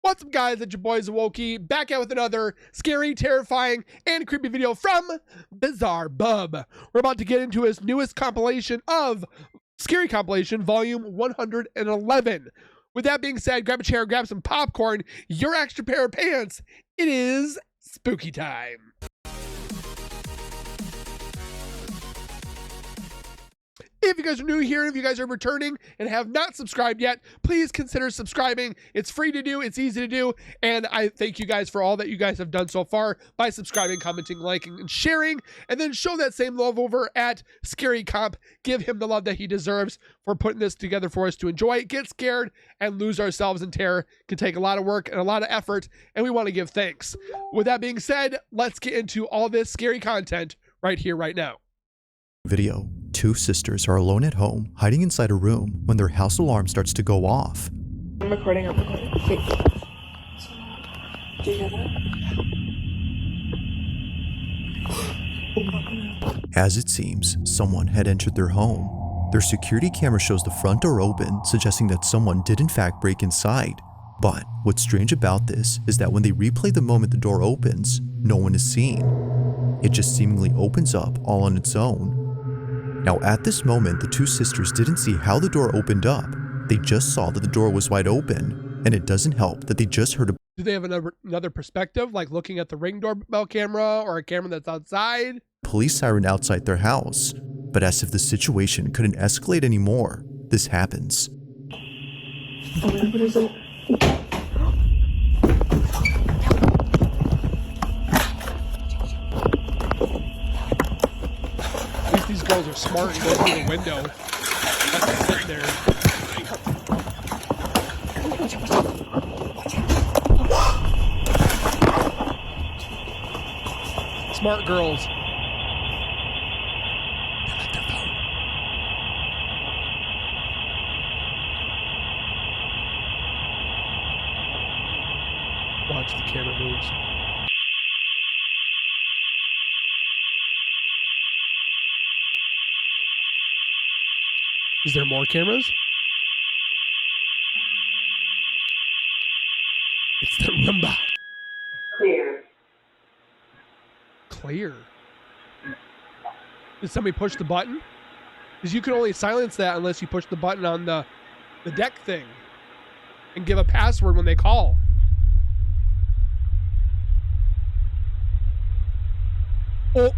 What's up, guys? It's your boy Zowoki, back out with another scary, terrifying, and creepy video from BizarreBub. We're about to get into his newest compilation of Scary Compilation, Volume 111. With that being said, grab a chair, grab some popcorn, your extra pair of pants. It is spooky time. If you guys are new here, if you guys are returning and have not subscribed yet, please consider subscribing. It's free to do, it's easy to do, and I thank you guys for all that you guys have done so far by subscribing, commenting, liking, and sharing, and then show that same love over at Scary Comp. Give him the love that he deserves for putting this together for us to enjoy, get scared, and lose ourselves in terror. It can take a lot of work and a lot of effort, and we want to give thanks. With that being said, let's get into all this scary content right here, right now. Video. Two sisters are alone at home, hiding inside a room when their house alarm starts to go off. I'm recording. Wait. Do you hear that? As it seems, someone had entered their home. Their security camera shows the front door open, suggesting that someone did in fact break inside. But what's strange about this is that when they replay the moment the door opens, no one is seen. It just seemingly opens up all on its own. Now at this moment, the two sisters didn't see how the door opened up. They just saw that the door was wide open, and it doesn't help that they just heard a... Do they have another perspective, like looking at the Ring doorbell camera or a camera that's outside? Police siren outside their house. But as if the situation couldn't escalate anymore, this happens. Oh, what is it? These girls are smart and go through the window. Let's sit there. Smart girls. They left their phone. Watch the camera moves. Is there more cameras? It's the Roomba. Clear. Clear. Did somebody push the button? Because you can only silence that unless you push the button on the deck thing and give a password when they call. Oh.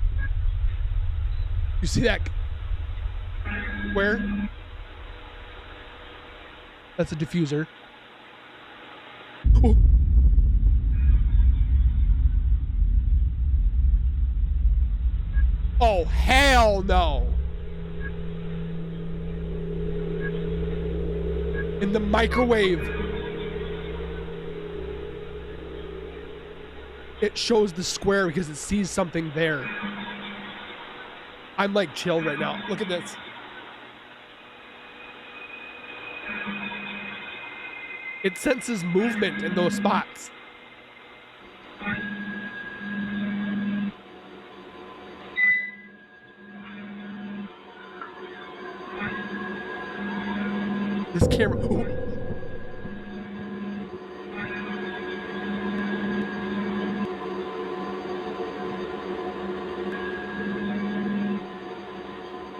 You see that? Where? That's a diffuser. Oh. Oh, hell no. In the microwave. It shows the square because it sees something there. I'm like chilled right now. Look at this. It senses movement in those spots. This camera. Ooh.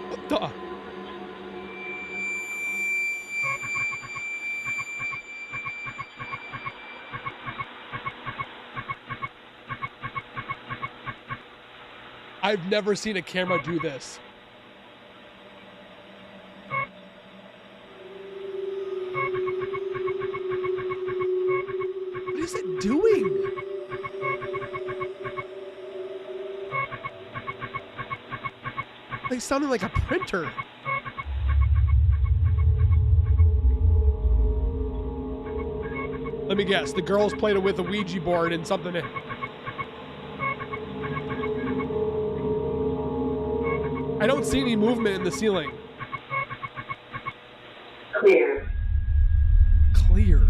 What the? I've never seen a camera do this. What is it doing? They sounded like a printer. Let me guess. The girls played it with a Ouija board and something. I don't see any movement in the ceiling. Clear. Clear.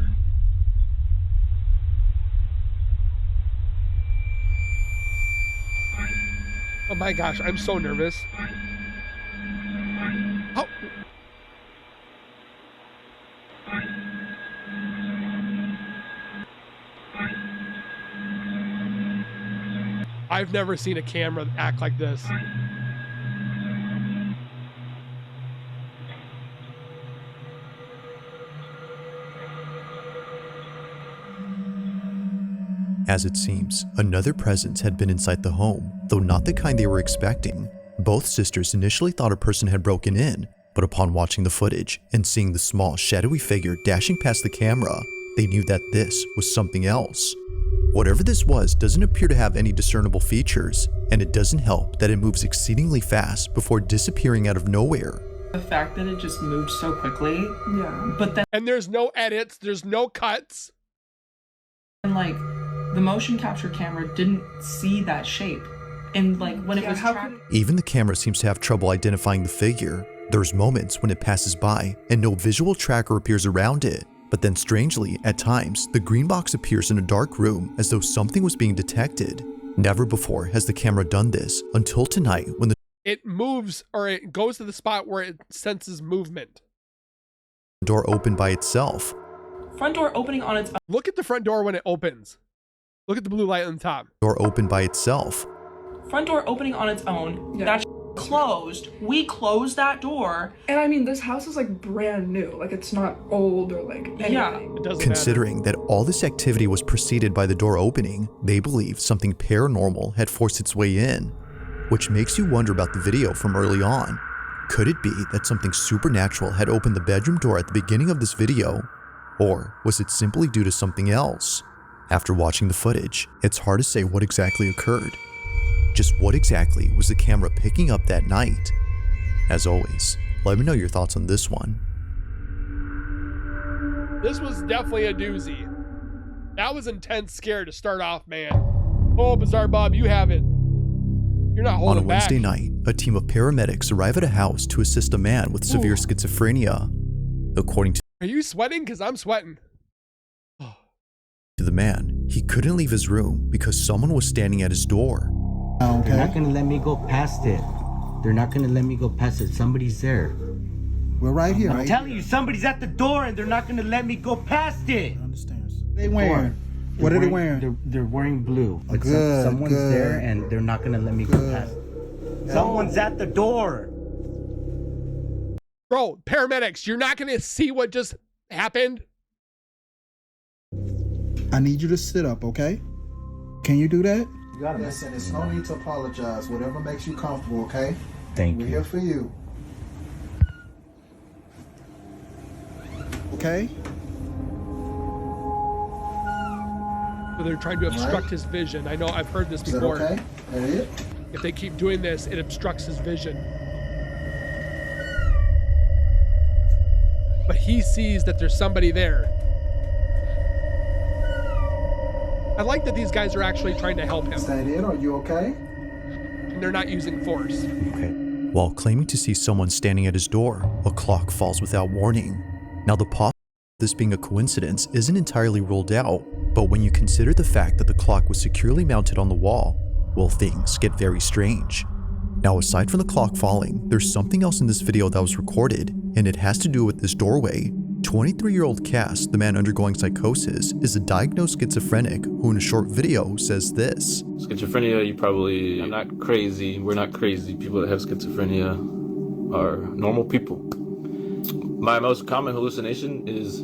Oh my gosh, I'm so nervous. Oh. I've never seen a camera act like this. As it seems, another presence had been inside the home, though not the kind they were expecting. Both sisters initially thought a person had broken in, but upon watching the footage and seeing the small, shadowy figure dashing past the camera, they knew that this was something else. Whatever this was doesn't appear to have any discernible features, and it doesn't help that it moves exceedingly fast before disappearing out of nowhere. The fact that it just moved so quickly, Yeah. but then And there's no edits, there's no cuts. like the motion capture camera didn't see that shape, and like when it was tracked. Even the camera seems to have trouble identifying the figure. There's moments when it passes by and no visual tracker appears around it. But then strangely, at times, the green box appears in a dark room as though something was being detected. Never before has the camera done this until tonight when the It moves, or it goes to the spot where it senses movement. door opened by itself. Front door opening on its Look at the front door when it opens. Look at the blue light on the top. Door opened by itself. front door opening on its own. Yeah. That closed. We closed that door. And I mean, this house is like brand new. Like it's not old or like anything. Yeah. It doesn't Considering that all this activity was preceded by the door opening, they believe something paranormal had forced its way in, which makes you wonder about the video from early on. Could it be that something supernatural had opened the bedroom door at the beginning of this video? Or was it simply due to something else? After watching the footage, it's hard to say what exactly occurred. Just what exactly was the camera picking up that night? As always, let me know your thoughts on this one. This was definitely a doozy. That was intense scare to start off, man. Oh, BizarreBub, you have it. You're not On a holding back. Wednesday night, a team of paramedics arrive at a house to assist a man with severe schizophrenia. According Are you sweating? Because I'm sweating. to the man, he couldn't leave his room because someone was standing at his door. They're not gonna let me go past it. They're not gonna let me go past it. Somebody's there. We're right here. I'm telling you, somebody's at the door and they're not gonna let me go past it. They wearing? What are they wearing? They're wearing blue. But Good, someone's good. there and they're not gonna let me go past it. Someone's at the door. Bro, paramedics, you're not going to see what just happened? I need you to sit up, okay? Can you do that? Listen, it's no need to apologize. Whatever makes you comfortable, okay? Thank We're you. here for you. Okay? So they're trying to obstruct his vision. I know I've heard this Is that before. okay? That it? If they keep doing this, it obstructs his vision. But he sees that there's somebody there. I like that these guys are actually trying to help him, Is that it? Are you okay? and they're not using force. While claiming to see someone standing at his door, a clock falls without warning. Now the possibility of this being a coincidence isn't entirely ruled out, but when you consider the fact that the clock was securely mounted on the wall, well, things get very strange. Now, aside from the clock falling, there's something else in this video that was recorded, and it has to do with this doorway. 23-year-old Cass, the man undergoing psychosis, is a diagnosed schizophrenic who in a short video says this. Schizophrenia, I'm not crazy, we're not crazy. People that have schizophrenia are normal people. My most common hallucination is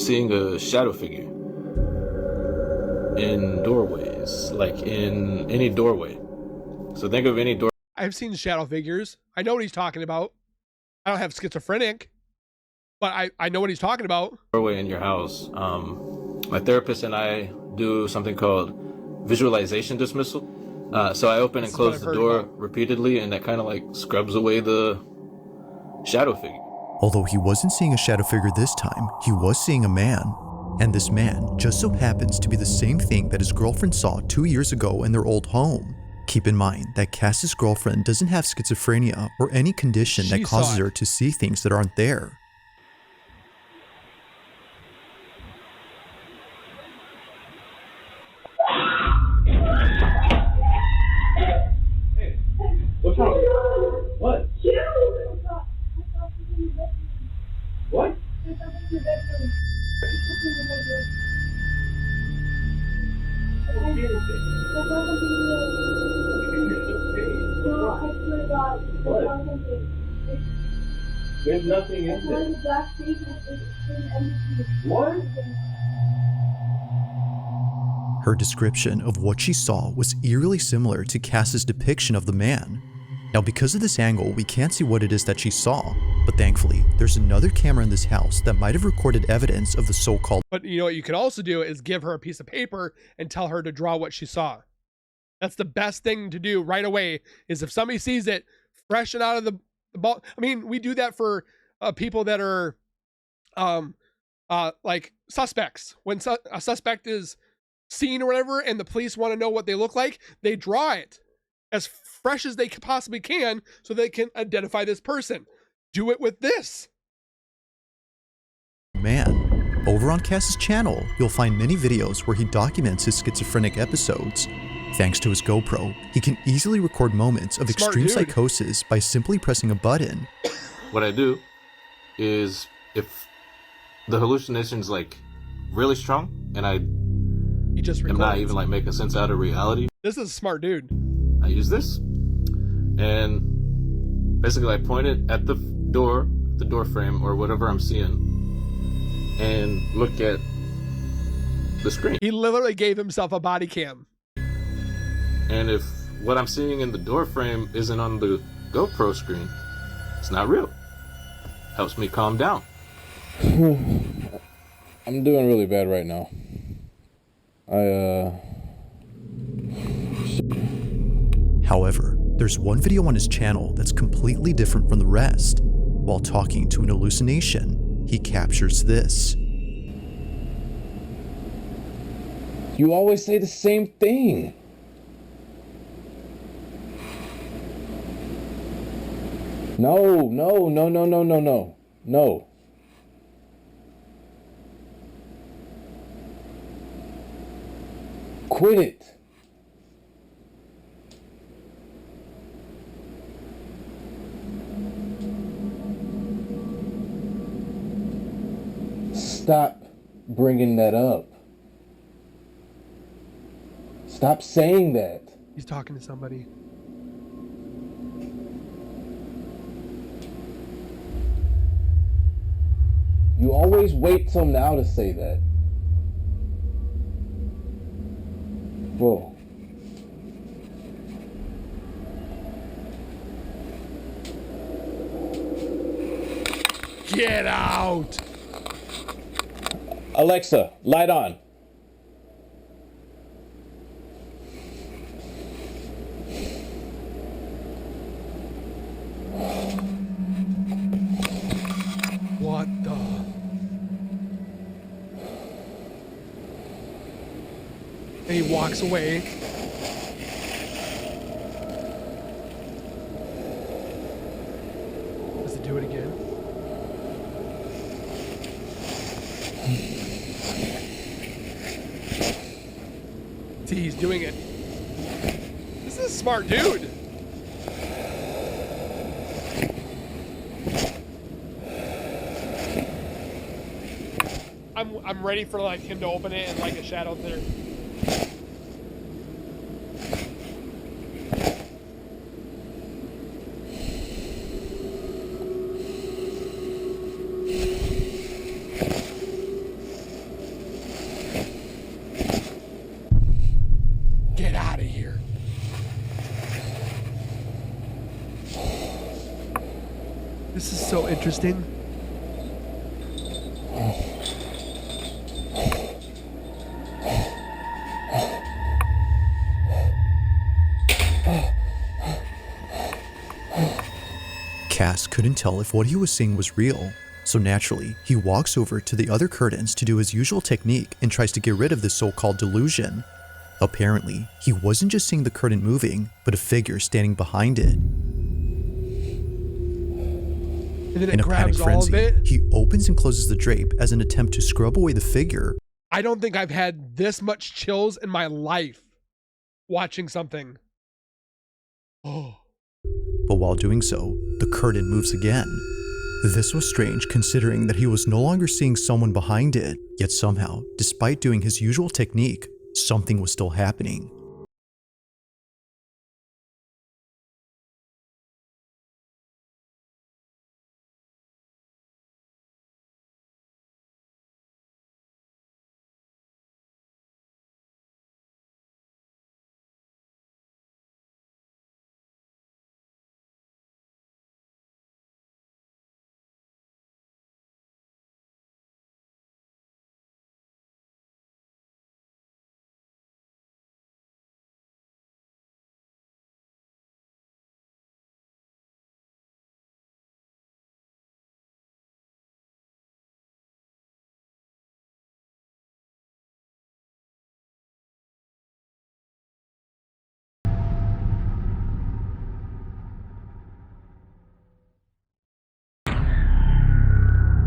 seeing a shadow figure in doorways, like in any doorway. So think of any door. I've seen shadow figures. I know what he's talking about. I don't have schizophrenic, but I know what he's talking about. Doorway in your house. My therapist and I do something called visualization dismissal. So I open and That's what close I've the heard door about. repeatedly, and that kind of like scrubs away the shadow figure. Although he wasn't seeing a shadow figure this time, he was seeing a man. And this man just so happens to be the same thing that his girlfriend saw 2 years ago in their old home. Keep in mind that Cass's girlfriend doesn't have schizophrenia or any condition She that causes saw it. her to see things that aren't there. What's wrong? What? What? see anything. There's nothing in there. What? Her description of what she saw was eerily similar to Cass's depiction of the man. Now, because of this angle, we can't see what it is that she saw, but thankfully, there's another camera in this house that might have recorded evidence of the so-called. But you know what you can also do is give her a piece of paper and tell her to draw what she saw. That's the best thing to do right away, is if somebody sees it fresh and out of the ball. I mean, we do that for people that are like suspects. When a suspect is seen or whatever and the police want to know what they look like, they draw it as fresh as they possibly can so they can identify this person. Do it with this. Man. Over on Cass's channel, you'll find many videos where he documents his schizophrenic episodes. Thanks to his GoPro, he can easily record moments of extreme psychosis by simply pressing a button. What I do is, if the hallucination's like really strong and I am not even like making sense out of reality, this is a smart dude. I use this and basically I point it at the door frame or whatever I'm seeing and look at the screen. He literally gave himself a body cam. And if what I'm seeing in the door frame isn't on the GoPro screen, it's not real. Helps me calm down. I'm doing really bad right now. However, there's one video on his channel that's completely different from the rest. While talking to an hallucination, he captures this. You always say the same thing. No. Quit it. Stop bringing that up. Stop saying that. He's talking to somebody. You always wait till now to say that. Whoa. Get out! Alexa, light on. What the? And he walks away. Does it do it again? See, he's doing it. This is a smart dude. I'm ready for like him to open it and like a shadow there. Get out of here. This is so interesting. Cass couldn't tell if what he was seeing was real, so naturally, he walks over to the other curtains to do his usual technique and tries to get rid of this so-called delusion. Apparently, he wasn't just seeing the curtain moving, but a figure standing behind it. And then In a panic frenzy, he opens and closes the drape as an attempt to scrub away the figure. I don't think I've had this much chills in my life watching something. Oh. But while doing so, the curtain moves again. This was strange considering that he was no longer seeing someone behind it, yet somehow, despite doing his usual technique, something was still happening.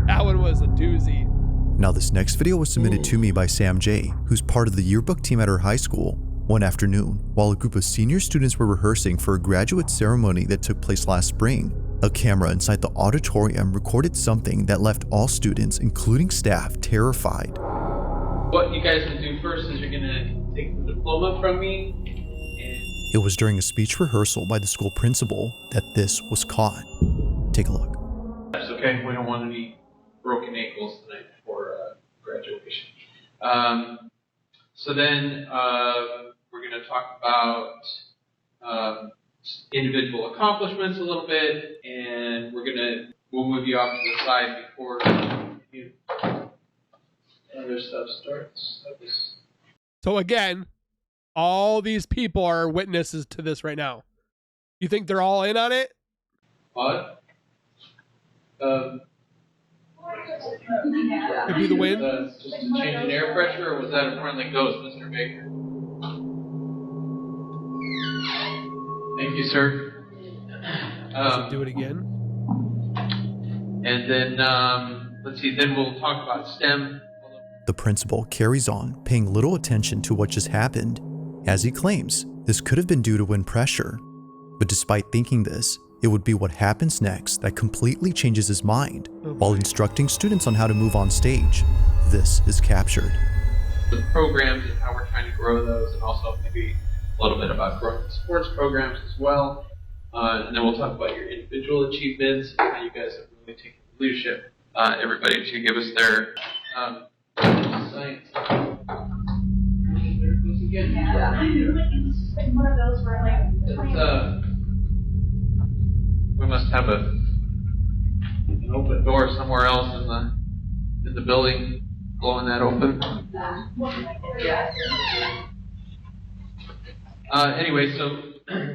That one was a doozy. Now this next video was submitted to me by Sam J, who's part of the yearbook team at her high school. One afternoon, while a group of senior students were rehearsing for a graduate ceremony that took place last spring, a camera inside the auditorium recorded something that left all students, including staff, terrified. What you guys will do first is you're gonna take the diploma from me, and It was during a speech rehearsal by the school principal that this was caught. Take a look. that's okay. We don't want any broken ankles tonight before graduation. So then we're gonna talk about individual accomplishments a little bit, and we'll move you off to the side before other stuff starts. So again, all these people are witnesses to this right now. You think they're all in on it? What? Could be the wind. Just a change in air pressure, or was that a friendly ghost, Mr. Baker? Thank you, sir. Do it again. And then, let's see, then we'll talk about STEM. The principal carries on, paying little attention to what just happened. As he claims, this could have been due to wind pressure. But despite thinking this, it would be what happens next that completely changes his mind. While instructing students on how to move on stage, this is captured. The programs and how we're trying to grow those, and also maybe a little bit about growing the sports programs as well. And then we'll talk about your individual achievements and how you guys have really taken leadership. Everybody to give us their science. There it goes again. Yeah. It's one of those where like we must have an open door somewhere else in the building, blowing that open. Anyway, so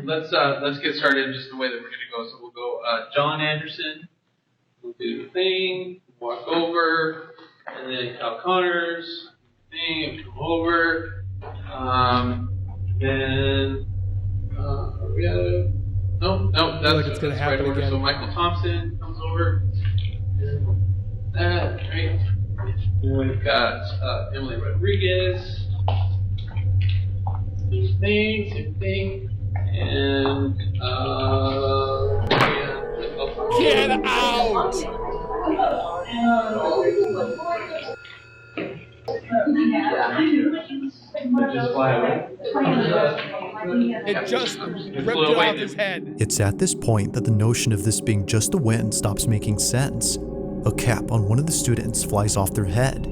let's get started in just the way that we're gonna go. So we'll go John Anderson, we'll do the thing, walk over, and then Cal Connors, thing, come over, then are we at it? No, that's like it's gonna happen right order. again. So Michael Thompson comes over. That right. And we've got Emily Rodriguez. Same thing. And Get out! It just ripped it off his head. It's at this point that the notion of this being just the wind stops making sense. A cap on one of the students flies off their head.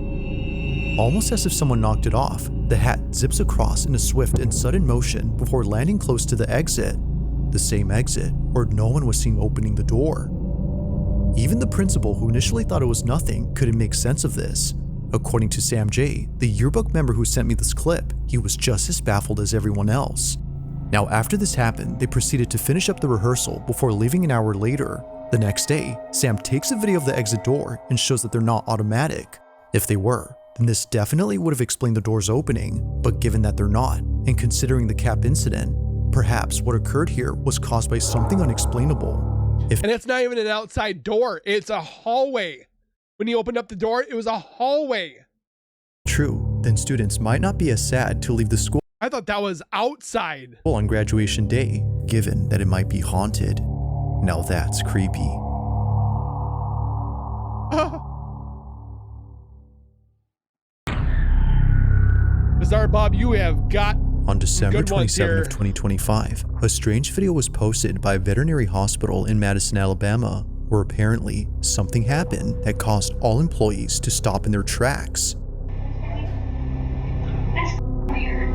Almost as if someone knocked it off, the hat zips across in a swift and sudden motion before landing close to the exit. The same exit where no one was seen opening the door. Even the principal, who initially thought it was nothing, couldn't make sense of this. According to Sam J, the yearbook member who sent me this clip, he was just as baffled as everyone else. Now after this happened, they proceeded to finish up the rehearsal before leaving an hour later. The next day, Sam takes a video of the exit door and shows that they're not automatic. If they were, then this definitely would have explained the doors opening, but given that they're not, and considering the cap incident, perhaps what occurred here was caused by something unexplainable. And it's not even an outside door, it's a hallway. When he opened up the door, it was a hallway. True, then students might not be as sad to leave the school I thought that was outside. on graduation day, given that it might be haunted. Now that's creepy. BizarreBub, you have got On December good ones 27 here. of 2025, a strange video was posted by a veterinary hospital in Madison, Alabama, where apparently something happened that caused all employees to stop in their tracks. That's weird.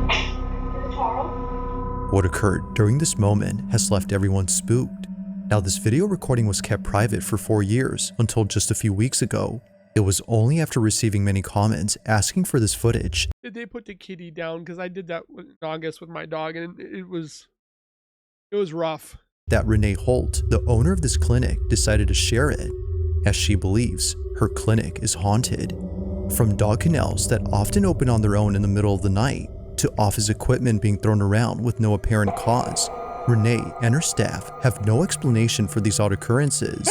Is it Charles? What occurred during this moment has left everyone spooked. Now, this video recording was kept private for 4 years until just a few weeks ago. It was only after receiving many comments asking for this footage Did they put the kitty down? Because I did that in August with my dog, and it was rough. that Renee Holt, the owner of this clinic, decided to share it, as she believes her clinic is haunted. From dog kennels that often open on their own in the middle of the night, to office equipment being thrown around with no apparent cause, Renee and her staff have no explanation for these odd occurrences.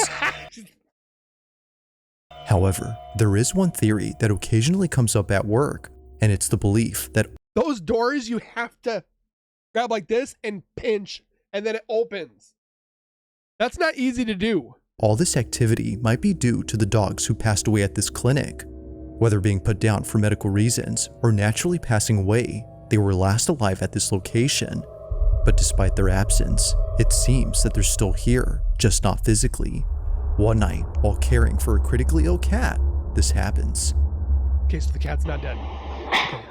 However, there is one theory that occasionally comes up at work, and it's the belief that Those doors you have to grab like this and pinch, and then it opens. That's not easy to do. all this activity might be due to the dogs who passed away at this clinic. Whether being put down for medical reasons or naturally passing away, they were last alive at this location. But despite their absence, it seems that they're still here, just not physically. One night, while caring for a critically ill cat, this happens. Okay, so the cat's not dead. Okay.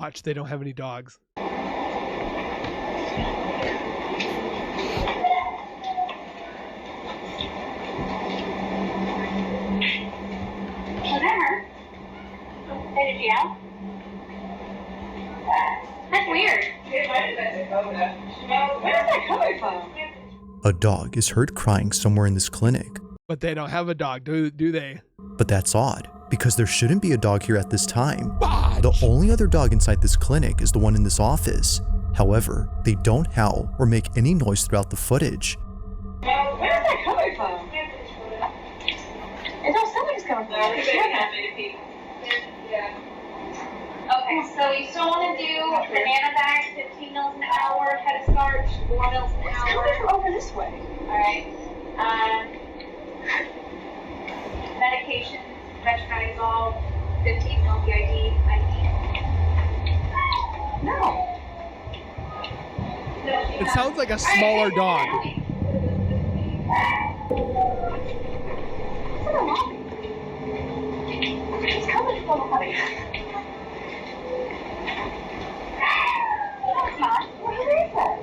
Watch, they don't have any dogs. Whatever. Hey, did you yell? That's weird. Where is that coming from? A dog is heard crying somewhere in this clinic. But they don't have a dog, do they? But that's odd, because there shouldn't be a dog here at this time. Fudge! The only other dog inside this clinic is the one in this office. However, they don't howl or make any noise throughout the footage. Where is that coming from? It's all something's coming from. Okay, so you still want to do banana bags, 15 mils an hour, head of starch, 4 mils an hour. It's coming over this way. Alright. Medication, veterinary, 15 mil BID, No. It sounds like a smaller dog. It's coming from honey. No, it's not. Where is that?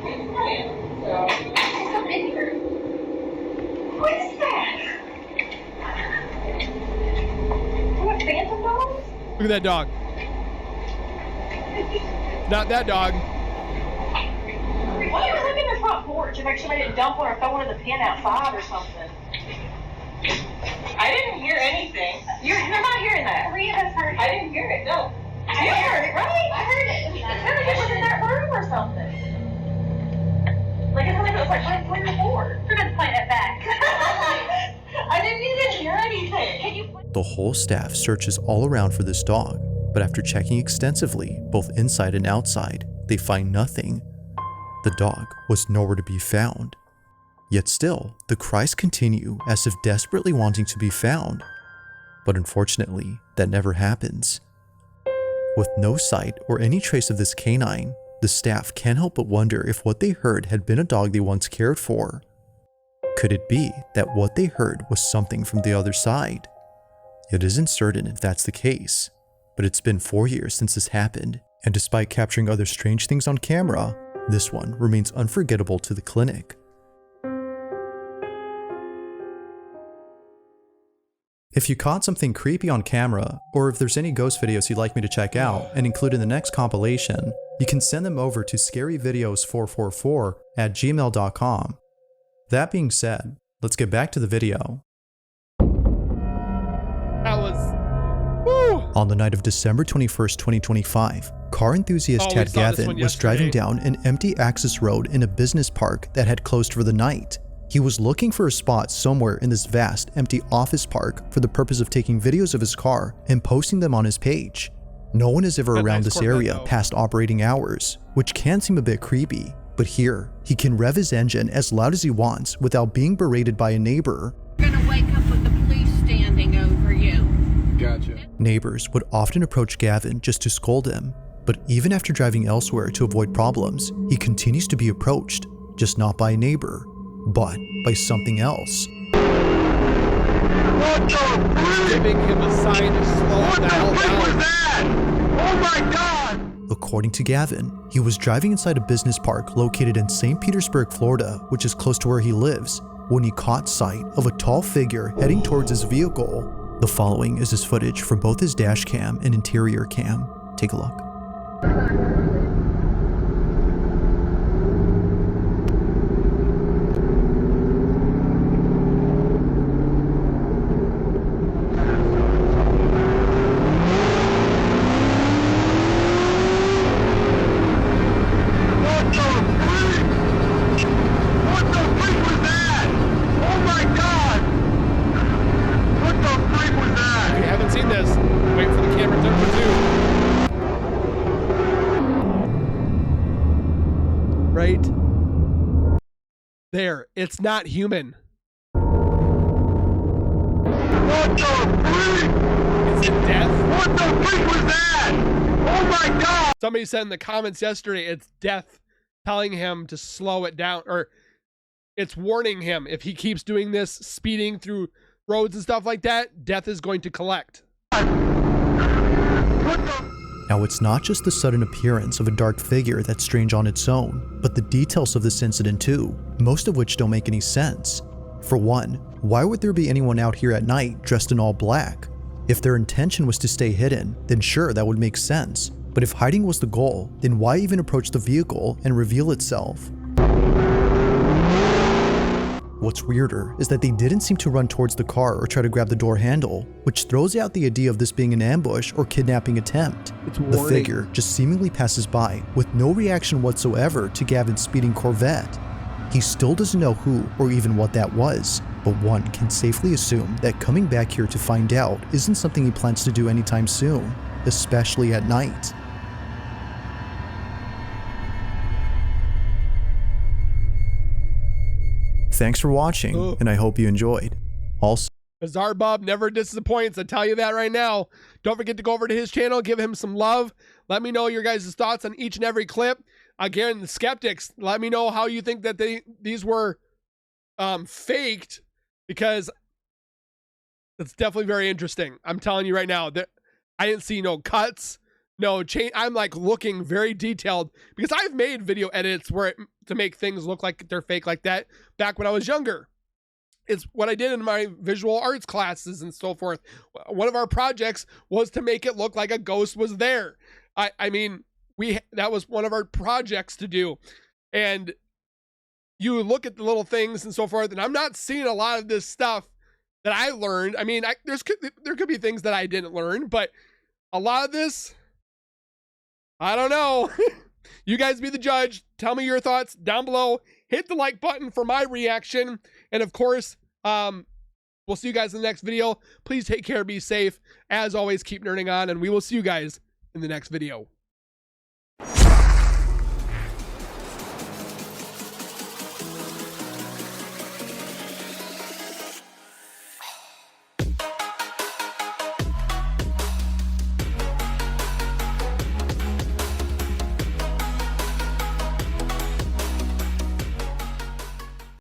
It's not in here. What is that? What, phantom dogs? Look at that dog. Not that dog. Why are you looking at the front porch? If somebody didn't dump one or throw one in the pen outside or something. I didn't hear anything. You're not hearing that. 3 of us heard it. I didn't hear it, no. You heard it, right? I heard it. It was in that room or something. Like, it was like right where you're bored. We're going to play that back. I didn't even hear anything. Can you... The whole staff searches all around for this dog, but after checking extensively, both inside and outside, they find nothing. The dog was nowhere to be found. Yet still, the cries continue as if desperately wanting to be found. But unfortunately, that never happens. With no sight or any trace of this canine, the staff can't help but wonder if what they heard had been a dog they once cared for. Could it be that what they heard was something from the other side? It isn't certain if that's the case, but it's been 4 years since this happened, and despite capturing other strange things on camera, this one remains unforgettable to the clinic. If you caught something creepy on camera, or if there's any ghost videos you'd like me to check out and include in the next compilation, you can send them over to scaryvideos444@gmail.com. That being said, let's get back to the video. That was... Woo! On the night of December 21st, 2025, car enthusiast Oh, we Tad saw this Gavin one was driving yesterday. down an empty access road in a business park that had closed for the night. He was looking for a spot somewhere in this vast, empty office park for the purpose of taking videos of his car and posting them on his page. No one is ever Got around nice this Corvette, area though. past operating hours, which can seem a bit creepy, But here, he can rev his engine as loud as he wants without being berated by a neighbor. You're gonna wake up with the police standing over you. Gotcha. Neighbors would often approach Gavin just to scold him, but even after driving elsewhere to avoid problems, he continues to be approached, just not by a neighbor, but by something else. Giving him a sign to slow the hell down. Oh my God! According to Gavin, he was driving inside a business park located in St. Petersburg, Florida, which is close to where he lives, when he caught sight of a tall figure heading towards his vehicle. The following is his footage from both his dash cam and interior cam. Take a look. Right there, it's not human. What the freak? Is it death? What the freak was that? Oh my God! Somebody said in the comments yesterday, it's death telling him to slow it down, or it's warning him if he keeps doing this, speeding through roads and stuff like that, death is going to collect. Now, it's not just the sudden appearance of a dark figure that's strange on its own, but the details of this incident too, most of which don't make any sense. For one, why would there be anyone out here at night dressed in all black? If their intention was to stay hidden, then sure, that would make sense. But if hiding was the goal, then why even approach the vehicle and reveal itself? What's weirder is that they didn't seem to run towards the car or try to grab the door handle, which throws out the idea of this being an ambush or kidnapping attempt. The figure just seemingly passes by with no reaction whatsoever to Gavin's speeding Corvette. He still doesn't know who or even what that was, but one can safely assume that coming back here to find out isn't something he plans to do anytime soon, especially at night. Thanks for watching, and I hope you enjoyed. Also, BizarreBub never disappoints, I tell you that right now. Don't forget to go over to his channel, give him some love. Let me know your guys' thoughts on each and every clip. Again, the skeptics, let me know how you think that these were faked, because it's definitely very interesting. I'm telling you right now that I didn't see no cuts, no change. I'm like looking very detailed because I've made video edits to make things look like they're fake like that back when I was younger. It's what I did in my visual arts classes and so forth. One of our projects was to make it look like a ghost was there. I mean, that was one of our projects to do. And you look at the little things and so forth, and I'm not seeing a lot of this stuff that I learned. I mean, there could be things that I didn't learn, but a lot of this, I don't know. You guys be the judge. Tell me your thoughts down below. Hit the like button for my reaction. And of course, we'll see you guys in the next video. Please take care, be safe. As always, keep nerding on, and we will see you guys in the next video.